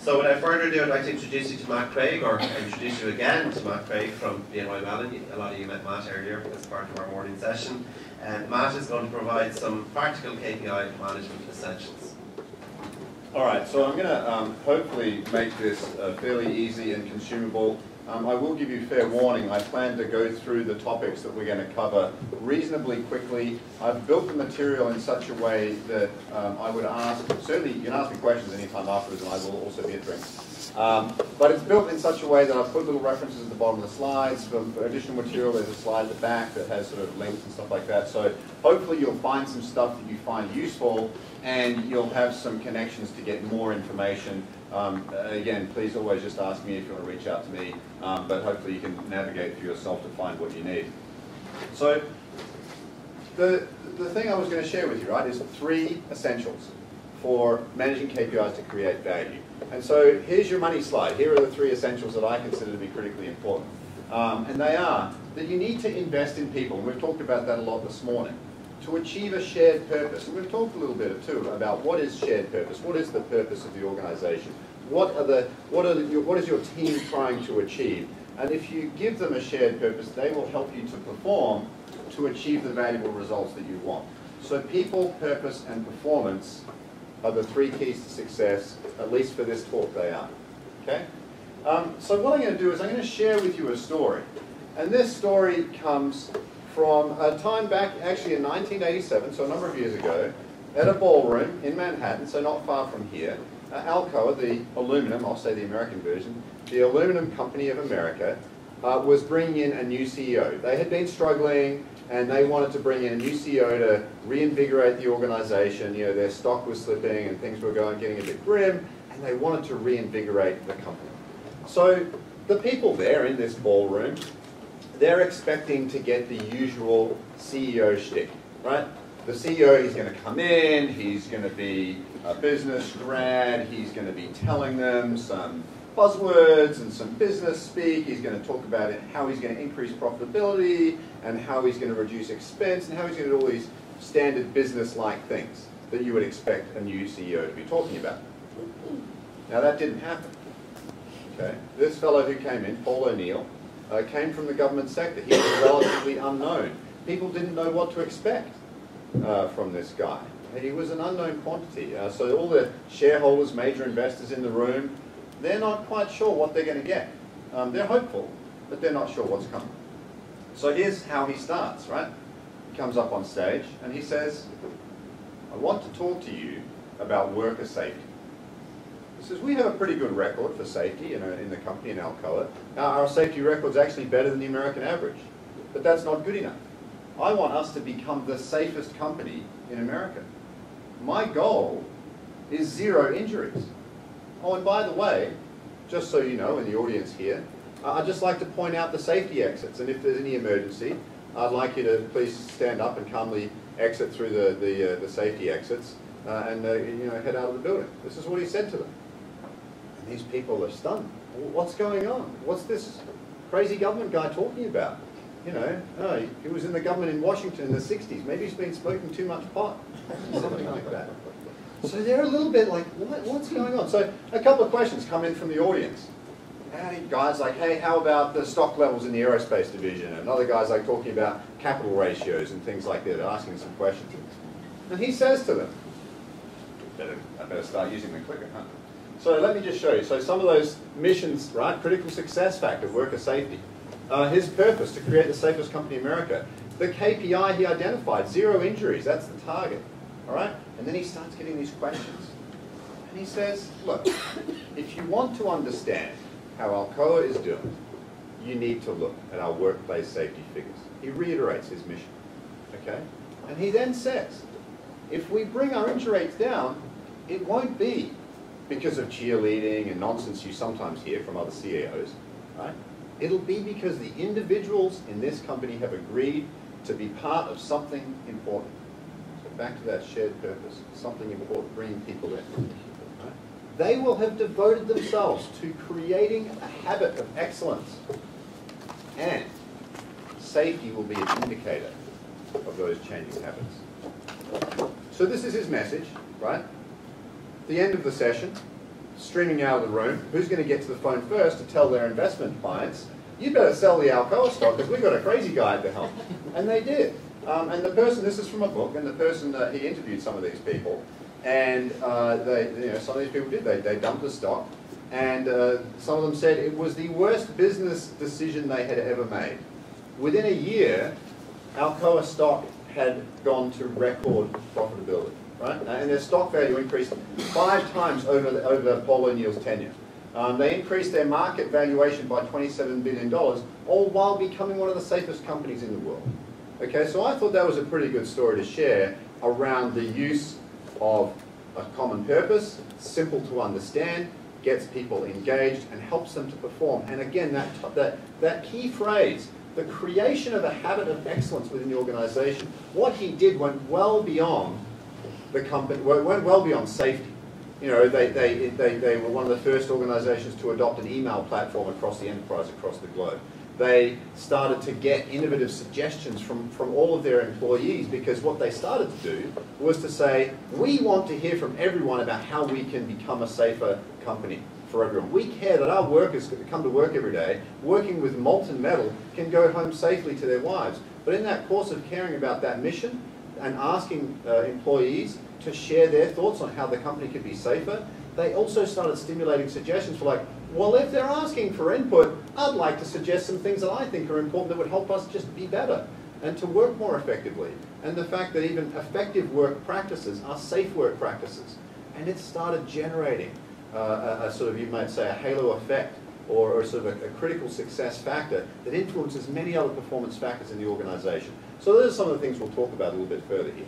So without further ado, I'd like to introduce you to Matt Craig, or introduce you again to Matt Craig from BNY Mellon. A lot of you met Matt earlier as part of our morning session. Matt is going to provide some practical KPI management essentials. Alright, so I'm going to hopefully make this fairly easy and consumable. I will give you fair warning. I plan to go through the topics that we're going to cover reasonably quickly. I've built the material in such a way that I would ask, certainly you can ask me questions anytime afterwards and I will also be answering. But it's built in such a way that I've put little references at the bottom of the slides. For additional material, there's a slide at the back that has sort of links and stuff like that. So hopefully you'll find some stuff that you find useful and you'll have some connections to get more information. Again, please always just ask me if you want to reach out to me, but hopefully you can navigate for yourself to find what you need. So the thing I was going to share with you, right, is 3 essentials for managing KPIs to create value. And so here's your money slide. Here are the 3 essentials that I consider to be critically important. And they are that you need to invest in people, and we've talked about that a lot this morning, to achieve a shared purpose. And we've talked a little bit too about what is shared purpose, what is the purpose of the organization, what is your team trying to achieve. And if you give them a shared purpose, they will help you to perform to achieve the valuable results that you want. So people, purpose, and performance are the 3 keys to success, at least for this talk they are. Okay? So what I'm going to do is I'm going to share with you a story. And this story comes from a time back, actually in 1987, so a number of years ago, at a ballroom in Manhattan, so not far from here. Alcoa, the aluminum, I'll say the American version, the aluminum company of America, was bringing in a new CEO. They had been struggling, and they wanted to bring in a new CEO to reinvigorate the organization. You know, their stock was slipping, and things were getting a bit grim, and they wanted to reinvigorate the company. So the people there in this ballroom, they're expecting to get the usual CEO shtick, right? The CEO, he's going to come in, he's going to be a business grad, he's going to be telling them some buzzwords and some business speak, he's going to talk about it, how he's going to increase profitability, and how he's going to reduce expense, and how he's going to do all these standard business-like things that you would expect a new CEO to be talking about. Now that didn't happen. Okay? This fellow who came in, Paul O'Neill, came from the government sector. He was relatively unknown. People didn't know what to expect from this guy. He was an unknown quantity. So all the shareholders, major investors in the room, they're not quite sure what they're going to get. They're hopeful, but they're not sure what's coming. So here's how he starts, right? He comes up on stage and he says, I want to talk to you about worker safety. He says, we have a pretty good record for safety in the company in Alcoa. Our safety record's actually better than the American average, but that's not good enough. I want us to become the safest company in America. My goal is 0 injuries. Oh, and by the way, just so you know in the audience here, I'd just like to point out the safety exits, and if there's any emergency, I'd like you to please stand up and calmly exit through the safety exits and head out of the building. This is what he said to them. And these people are stunned. What's going on? What's this crazy government guy talking about? You know, oh, he was in the government in Washington in the 60s. Maybe he's been smoking too much pot. Something like that. So they're a little bit like, what's going on? So a couple of questions come in from the audience. Guys like, hey, how about the stock levels in the aerospace division? And other guys like talking about capital ratios and things like that, asking some questions. And he says to them, I better start using the clicker, huh? So let me just show you. So some of those missions, right? Critical success factor, worker safety. His purpose, to create the safest company in America. The KPI he identified, 0 injuries, that's the target. All right? And then he starts getting these questions. And he says, look, if you want to understand how Alcoa is doing, you need to look at our workplace safety figures. He reiterates his mission. Okay? And he then says, if we bring our injury rates down, it won't be because of cheerleading and nonsense you sometimes hear from other CEOs, right? It'll be because the individuals in this company have agreed to be part of something important. So back to that shared purpose, something important, bringing people in. Right? They will have devoted themselves to creating a habit of excellence, and safety will be an indicator of those changing habits. So this is his message, right? The end of the session, streaming out of the room. Who's going to get to the phone first to tell their investment clients, you better sell the Alcoa stock because we've got a crazy guy at the helm. And they did. And the person, this is from a book, and the person, he interviewed some of these people. And some of these people did. They dumped the stock. And some of them said it was the worst business decision they had ever made. Within a year, Alcoa stock had gone to record profitability, right? And their stock value increased 5 times over Paul O'Neill's tenure. They increased their market valuation by $27 billion, all while becoming one of the safest companies in the world. Okay, so I thought that was a pretty good story to share around the use of a common purpose, simple to understand, gets people engaged, and helps them to perform. And again, that key phrase, the creation of a habit of excellence within the organization, what he did went well beyond the company, went well beyond safety. You know, they were one of the first organizations to adopt an email platform across the enterprise, across the globe. They started to get innovative suggestions from all of their employees, because what they started to do was to say, we want to hear from everyone about how we can become a safer company for everyone. We care that our workers that come to work every day, working with molten metal, can go home safely to their wives. But in that course of caring about that mission and asking employees to share their thoughts on how the company could be safer, they also started stimulating suggestions for, like, well, if they're asking for input, I'd like to suggest some things that I think are important that would help us just be better and to work more effectively. And the fact that even effective work practices are safe work practices. And it started generating a sort of, you might say, a halo effect, or sort of a critical success factor that influences many other performance factors in the organization. So those are some of the things we'll talk about a little bit further here.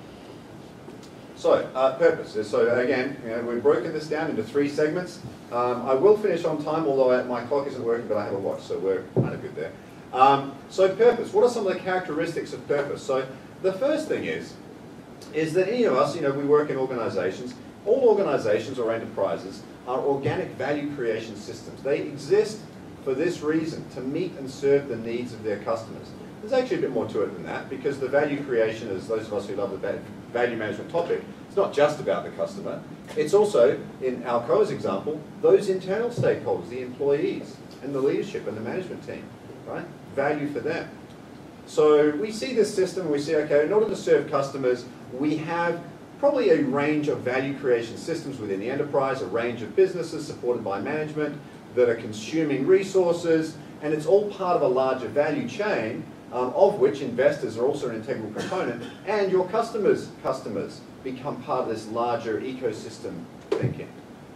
So, purpose. So again, we've broken this down into 3 segments. I will finish on time, although my clock isn't working, but I have a watch, so we're kind of good there. So purpose. What are some of the characteristics of purpose? So the first thing is that any of us, we work in organizations. All organizations or enterprises are organic value creation systems. They exist for this reason, to meet and serve the needs of their customers. There's actually a bit more to it than that, because the value creation, as those of us who love the value management topic, it's not just about the customer. It's also, in Alcoa's example, those internal stakeholders, the employees, and the leadership and the management team, right? Value for them. So we see this system and we see, okay, in order to serve customers, we have probably a range of value creation systems within the enterprise, a range of businesses supported by management that are consuming resources, and it's all part of a larger value chain, of which investors are also an integral component, and your customers' become part of this larger ecosystem thinking.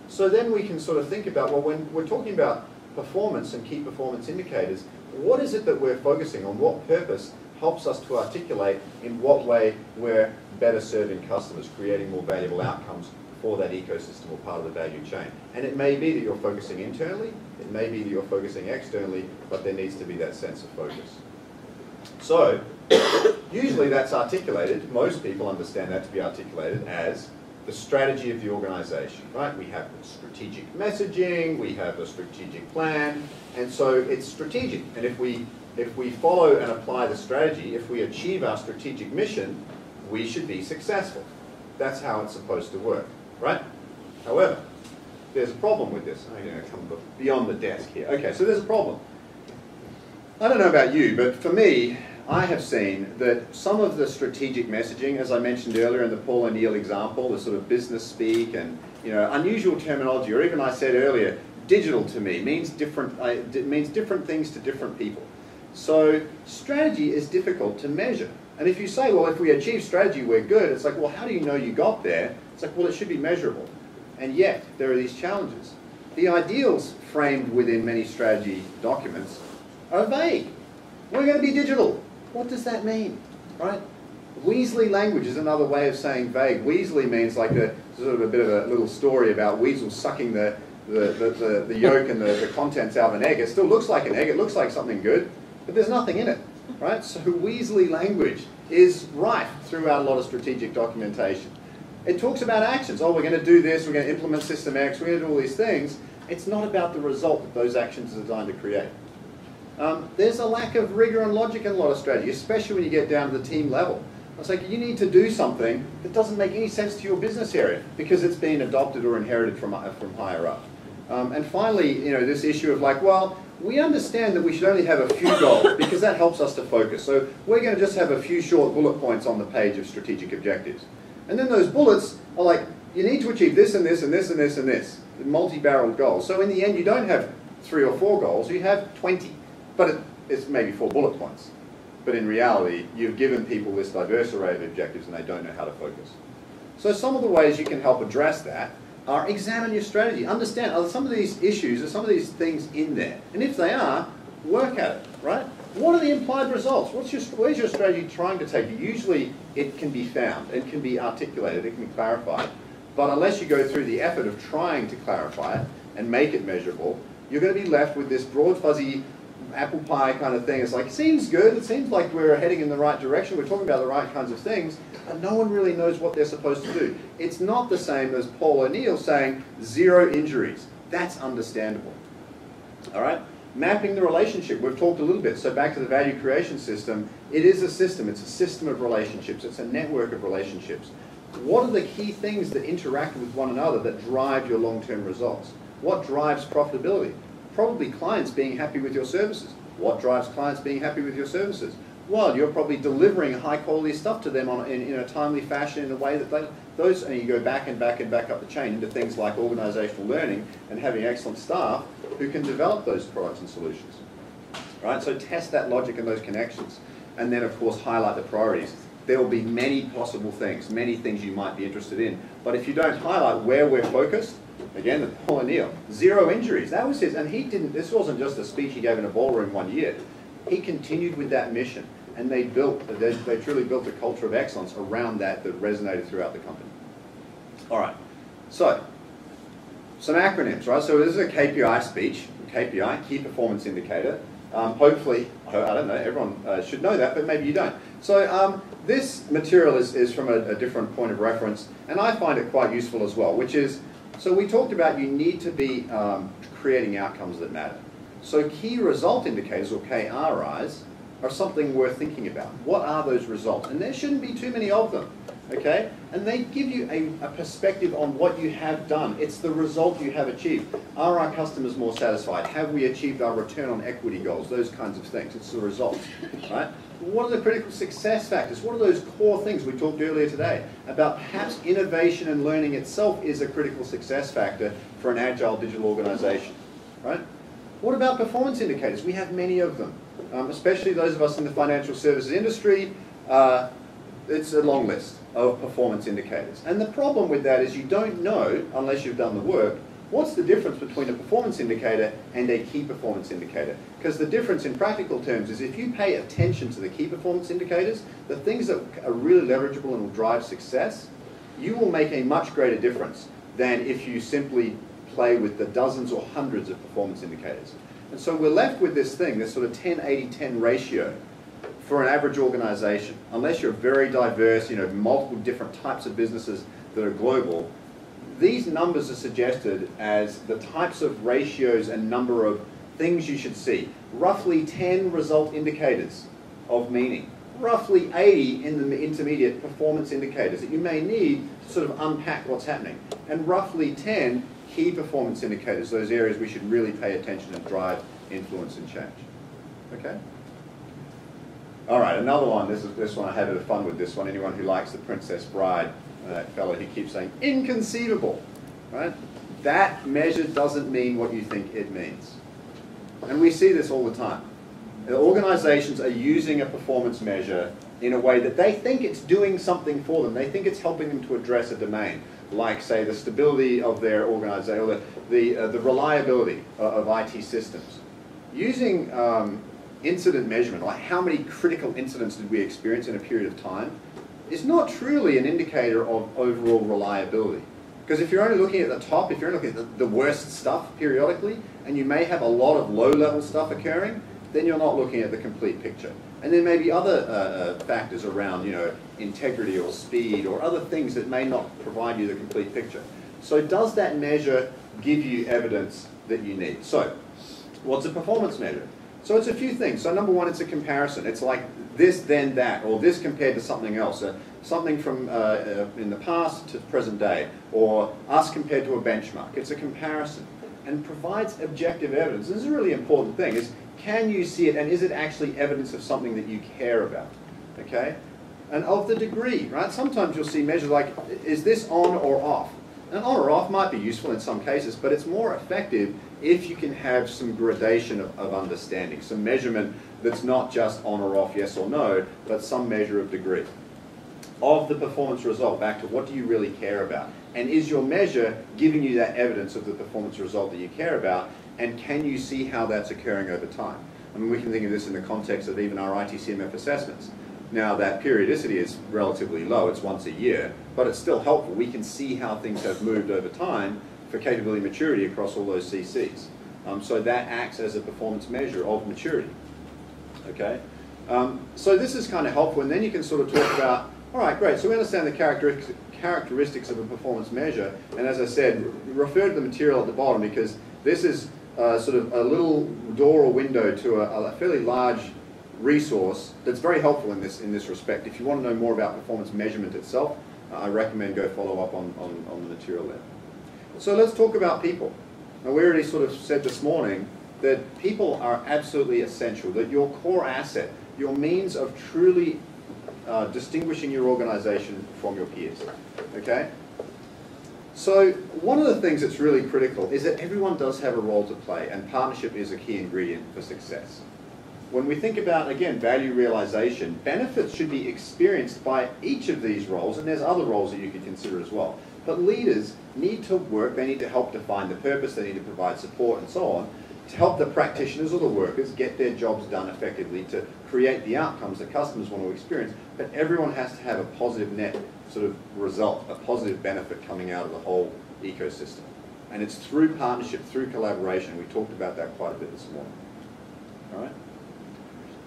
So then we can sort of think about, well, when we're talking about performance and key performance indicators, what is it that we're focusing on? What purpose helps us to articulate in what way we're better serving customers, creating more valuable outcomes for that ecosystem or part of the value chain? And it may be that you're focusing internally, it may be that you're focusing externally, but there needs to be that sense of focus. So, usually that's articulated, most people understand that to be articulated as the strategy of the organization, right? We have strategic messaging, we have a strategic plan, and so it's strategic. And if we follow and apply the strategy, if we achieve our strategic mission, we should be successful. That's how it's supposed to work, right? However, there's a problem with this. I'm going to come beyond the desk here. Okay, so there's a problem. I don't know about you, but for me, I have seen that some of the strategic messaging, as I mentioned earlier in the Paul O'Neill example, the sort of business speak and unusual terminology, or even I said earlier, digital to me means different things to different people. So strategy is difficult to measure. And if you say, well, if we achieve strategy, we're good, it's like, well, how do you know you got there? It's like, well, it should be measurable. And yet, there are these challenges. The ideals framed within many strategy documents are vague. We're going to be digital. What does that mean, right? Weasley language is another way of saying vague. Weasley means like a sort of a bit of a little story about weasels sucking the yolk and the contents out of an egg. It still looks like an egg. It looks like something good, but there's nothing in it, right? So Weasley language is rife throughout a lot of strategic documentation. It talks about actions. Oh, we're going to do this. We're going to implement system X. We're going to do all these things. It's not about the result that those actions are designed to create. There's a lack of rigor and logic in a lot of strategy, especially when you get down to the team level. It's like you need to do something that doesn't make any sense to your business area because it's been adopted or inherited from higher up. And finally, this issue of like, well, we understand that we should only have a few goals because that helps us to focus. So we're going to just have a few short bullet points on the page of strategic objectives. And then those bullets are like, you need to achieve this and this and this and this and this, multi-barreled goals. So in the end, you don't have 3 or 4 goals, you have 20. But it's maybe 4 bullet points. But in reality, you've given people this diverse array of objectives and they don't know how to focus. So some of the ways you can help address that are examine your strategy. Understand, are some of these issues, are some of these things in there? And if they are, work at it, right? What are the implied results? Where's your strategy trying to take you? Usually it can be found, it can be articulated, it can be clarified. But unless you go through the effort of trying to clarify it and make it measurable, you're going to be left with this broad, fuzzy, apple pie kind of thing. It's like, it seems good, it seems like we're heading in the right direction, we're talking about the right kinds of things, and no one really knows what they're supposed to do. It's not the same as Paul O'Neill saying 0 injuries. That's understandable. All right? Mapping the relationship, we've talked a little bit. So back to the value creation system, it is a system. It's a system of relationships. It's a network of relationships. What are the key things that interact with one another that drive your long-term results? What drives profitability? Probably clients being happy with your services. What drives clients being happy with your services? Well, you're probably delivering high-quality stuff to them in a timely fashion in a way that and you go back and back and back up the chain into things like organizational learning and having excellent staff who can develop those products and solutions. Right? So test that logic and those connections. And then, of course, highlight the priorities. There will be many possible things, many things you might be interested in. But if you don't highlight where we're focused, again, Paul O'Neill, 0 injuries. That was his, and he didn't, this wasn't just a speech he gave in a ballroom one year. He continued with that mission, and they truly built a culture of excellence around that resonated throughout the company. All right, so some acronyms, right? So this is a KPI speech, KPI, Key Performance Indicator. Hopefully, I don't know, everyone should know that, but maybe you don't. So this material is from a different point of reference, and I find it quite useful as well, which is, so we talked about you need to be creating outcomes that matter. So key result indicators, or KRIs, are something worth thinking about. What are those results? And there shouldn't be too many of them, okay? And they give you a perspective on what you have done. It's the result you have achieved. Are our customers more satisfied? Have we achieved our return on equity goals? Those kinds of things. It's the results, right? What are the critical success factors? What are those core things we talked earlier today about perhaps innovation and learning itself is a critical success factor for an agile digital organization, right? What about performance indicators? We have many of them, especially those of us in the financial services industry. It's a long list of performance indicators. And the problem with that is you don't know, unless you've done the work, what's the difference between a performance indicator and a key performance indicator? Because the difference in practical terms is if you pay attention to the key performance indicators, the things that are really leverageable and will drive success, you will make a much greater difference than if you simply play with the dozens or hundreds of performance indicators. And so we're left with this thing, this sort of 10-80-10 ratio for an average organization. Unless you're very diverse, multiple different types of businesses that are global, these numbers are suggested as the types of ratios and number of things you should see. Roughly 10 result indicators of meaning. Roughly 80 in the intermediate performance indicators that you may need to sort of unpack what's happening. And roughly 10 key performance indicators, those areas we should really pay attention and drive influence and change. Okay? All right, another one. This one, I had a bit of fun with this one. Anyone who likes The Princess Bride, that fellow who keeps saying, inconceivable, right? That measure doesn't mean what you think it means. And we see this all the time. The organizations are using a performance measure in a way that they think it's doing something for them. They think it's helping them to address a domain, like, say, the stability of their organization, or the reliability of IT systems. Using incident measurement, like how many critical incidents did we experience in a period of time, is not truly an indicator of overall reliability. Because if you're only looking at the top, if you're only looking at the worst stuff periodically, and you may have a lot of low-level stuff occurring, then you're not looking at the complete picture. And there may be other factors around, integrity or speed or other things that may not provide you the complete picture. So does that measure give you evidence that you need? So what's a performance measure? So it's a few things. So number one, it's a comparison. It's like this, then that, or this compared to something else. Something from in the past to present day, or us compared to a benchmark. It's a comparison. and provides objective evidence. This is a really important thing, is can you see it and is it actually evidence of something that you care about, okay? And of the degree, right? Sometimes you'll see measures like, is this on or off? And on or off might be useful in some cases, but it's more effective if you can have some gradation of understanding, some measurement that's not just on or off, yes or no, but some measure of degree. Of the performance result, back to what do you really care about? And is your measure giving you that evidence of the performance result that you care about? And can you see how that's occurring over time? I mean, we can think of this in the context of even our ITCMF assessments. Now, that periodicity is relatively low, it's once a year, but it's still helpful. We can see how things have moved over time for capability maturity across all those CCs. So that acts as a performance measure of maturity. Okay? So this is kind of helpful, and then you can sort of talk about, all right, great, so we understand the characteristics of a performance measure, and as I said, refer to the material at the bottom because this is sort of a little door or window to a fairly large resource that's very helpful in this respect. If you want to know more about performance measurement itself, I recommend go follow up on the material there. So let's talk about people. Now, we already sort of said this morning that people are absolutely essential, that your core asset, your means of truly distinguishing your organization from your peers, okay? So one of the things that's really critical is that everyone does have a role to play, and partnership is a key ingredient for success. When we think about, again, value realization, benefits should be experienced by each of these roles, and there's other roles that you could consider as well. But leaders need to work, they need to help define the purpose, they need to provide support and so on, to help the practitioners or the workers get their jobs done effectively, to create the outcomes that customers want to experience. But everyone has to have a positive net sort of result, a positive benefit coming out of the whole ecosystem. And it's through partnership, through collaboration. We talked about that quite a bit this morning. All right?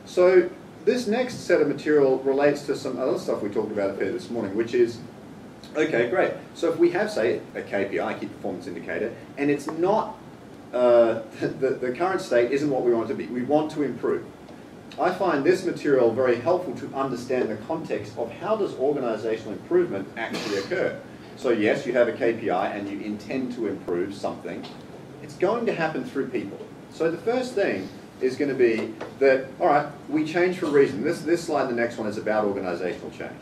So this next set of material relates to some other stuff we talked about a bit this morning, which is, okay, great. So if we have, say, a KPI, key performance indicator, and it's not, the current state isn't what we want it to be. We want to improve. I find this material very helpful to understand the context of how does organizational improvement actually occur. So yes, you have a KPI and you intend to improve something. It's going to happen through people. So the first thing is going to be that, all right, we change for a reason. This slide, the next one, is about organizational change.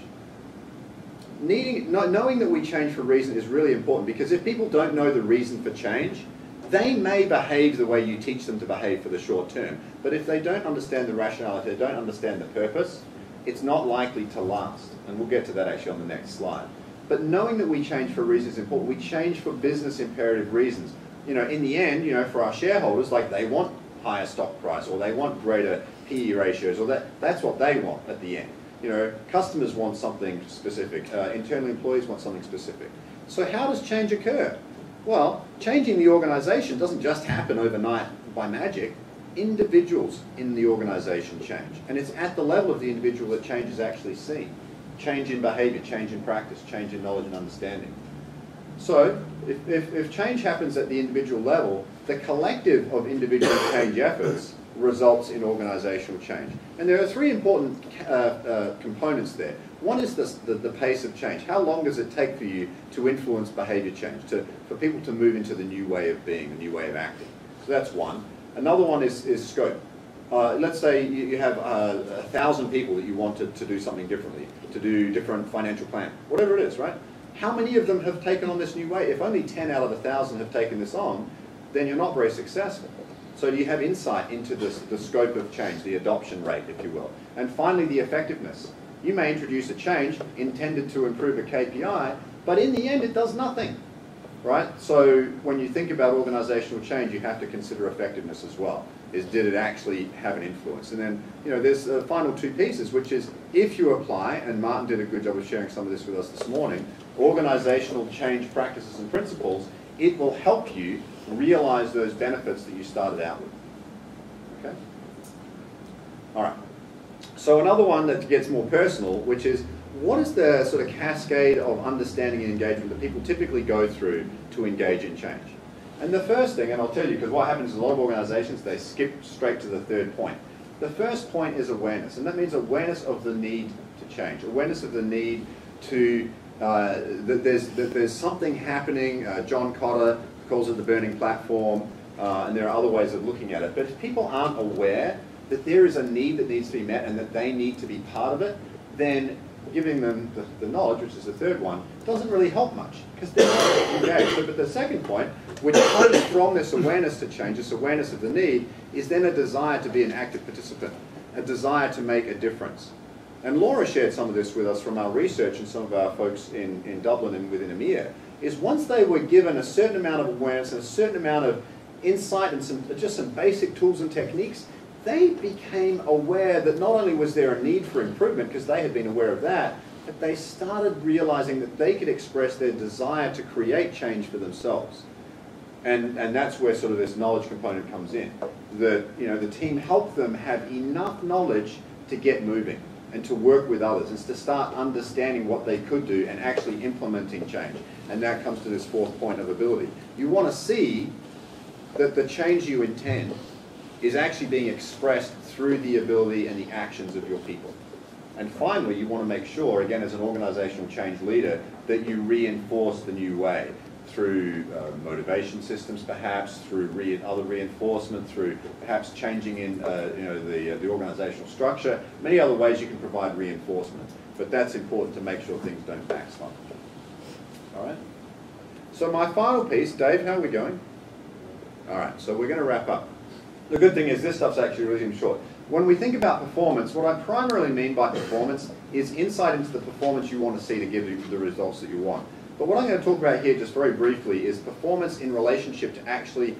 Knowing that we change for a reason is really important, because if people don't know the reason for change, they may behave the way you teach them to behave for the short term. But if they don't understand the rationale, if they don't understand the purpose, it's not likely to last. And we'll get to that actually on the next slide. But knowing that we change for a reason is important. We change for business imperative reasons. You know, in the end, you know, for our shareholders, like, they want higher stock price, or they want greater PE ratios, or that's what they want at the end. You know, customers want something specific, internal employees want something specific. So how does change occur? Well, changing the organization doesn't just happen overnight by magic. Individuals in the organization change, and it's at the level of the individual that change is actually seen. Change in behavior, change in practice, change in knowledge and understanding. So if change happens at the individual level, the collective of individual change efforts results in organizational change. And there are three important components there. One is the pace of change. How long does it take for you to influence behavior change, for people to move into the new way of being, the new way of acting? So that's one. Another one is scope. Let's say you have 1,000 people that you want to do something differently, to do different financial plan, whatever it is, right? How many of them have taken on this new way? If only 10 out of 1,000 have taken this on, then you're not very successful. So do you have insight into the scope of change, the adoption rate, if you will? And finally, the effectiveness. You may introduce a change intended to improve a KPI, but in the end it does nothing, right? So when you think about organizational change, you have to consider effectiveness as well. Did it actually have an influence? And then, you know, there's the final two pieces, which is if you apply, and Martin did a good job of sharing some of this with us this morning, organizational change practices and principles, it will help you realize those benefits that you started out with. Okay? All right. So another one that gets more personal, which is, what is the sort of cascade of understanding and engagement that people typically go through to engage in change? And the first thing, and I'll tell you, because what happens is a lot of organizations, they skip straight to the third point. The first point is awareness, and that means awareness of the need to change, awareness of the need to, that there's something happening. John Cotter calls it the burning platform, and there are other ways of looking at it. But if people aren't aware that there is a need that needs to be met and that they need to be part of it, then giving them the knowledge, which is the third one, doesn't really help much because they're not engaged. So, but the second point, which comes from this awareness to change, this awareness of the need, is then a desire to be an active participant, a desire to make a difference. And Laura shared some of this with us from our research and some of our folks in Dublin and within EMEA, is once they were given a certain amount of awareness and a certain amount of insight and just some basic tools and techniques, they became aware that not only was there a need for improvement, because they had been aware of that, but they started realizing that they could express their desire to create change for themselves. And that's where sort of this knowledge component comes in. The team helped them have enough knowledge to get moving and to work with others and to start understanding what they could do and actually implementing change. And that comes to this fourth point of ability. You want to see that the change you intend is actually being expressed through the ability and the actions of your people. And finally, you want to make sure, again, as an organizational change leader, that you reinforce the new way through motivation systems, perhaps, through other reinforcement, through perhaps changing in the organizational structure, many other ways you can provide reinforcement. But that's important to make sure things don't backslide. All right? So my final piece, Dave, how are we going? All right, so we're going to wrap up. The good thing is this stuff's actually really short. When we think about performance, what I primarily mean by performance is insight into the performance you want to see to give you the results that you want. But what I'm going to talk about here just very briefly is performance in relationship to actually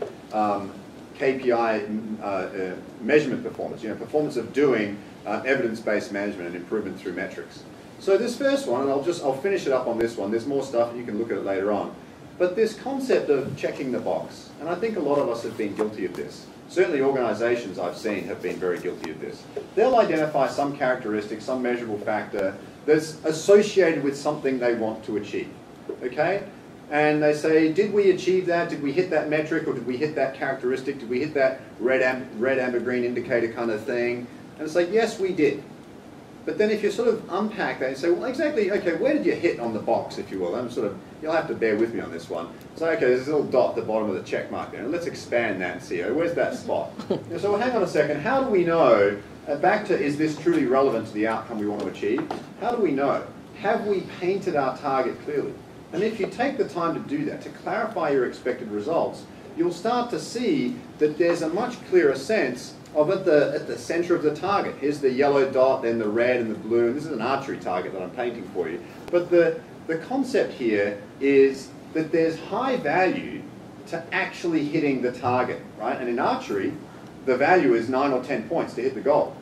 KPI measurement performance, performance of doing evidence-based management and improvement through metrics. So this first one, and I'll finish it up on this one. There's more stuff and you can look at it later on. But this concept of checking the box, and I think a lot of us have been guilty of this. Certainly organizations I've seen have been very guilty of this. They'll identify some characteristic, some measurable factor that's associated with something they want to achieve. Okay? And they say, did we achieve that? Did we hit that metric? Or did we hit that characteristic? Did we hit that red, amber, green indicator kind of thing? And it's like, yes, we did. But then if you sort of unpack that and say, well, exactly, okay, where did you hit on the box, if you will? You'll have to bear with me on this one. So, okay, there's a little dot at the bottom of the check mark there, and let's expand that and see, where's that spot? So well, hang on a second, how do we know, back to, is this truly relevant to the outcome we want to achieve? How do we know? Have we painted our target clearly? And if you take the time to do that, to clarify your expected results, you'll start to see that there's a much clearer sense of at the center of the target. Here's the yellow dot, then the red and the blue, and this is an archery target that I'm painting for you. But the concept here is that there's high value to actually hitting the target, right? And in archery, the value is 9 or 10 points to hit the goal,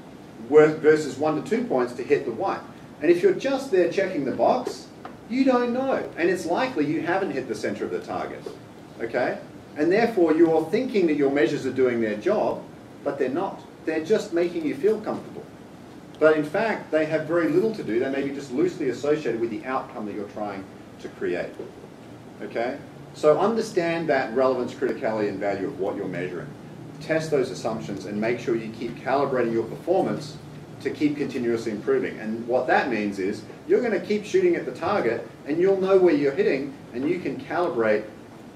versus 1 to 2 points to hit the white. And if you're just there checking the box, you don't know. And it's likely you haven't hit the center of the target, okay? And therefore, you're thinking that your measures are doing their job, but they're not. They're just making you feel comfortable. But in fact, they have very little to do. They may be just loosely associated with the outcome that you're trying to create. Okay? So understand that relevance, criticality, and value of what you're measuring. Test those assumptions and make sure you keep calibrating your performance to keep continuously improving. And what that means is you're going to keep shooting at the target and you'll know where you're hitting and you can calibrate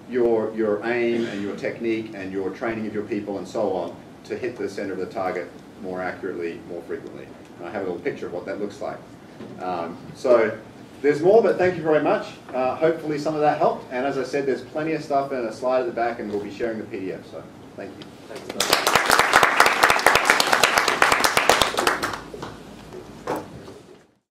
your aim and your technique and your training of your people and so on to hit the center of the target more accurately, more frequently. And I have a little picture of what that looks like. So there's more, but thank you very much. Hopefully some of that helped. And as I said, there's plenty of stuff in a slide at the back, and we'll be sharing the PDF. So thank you. Thanks.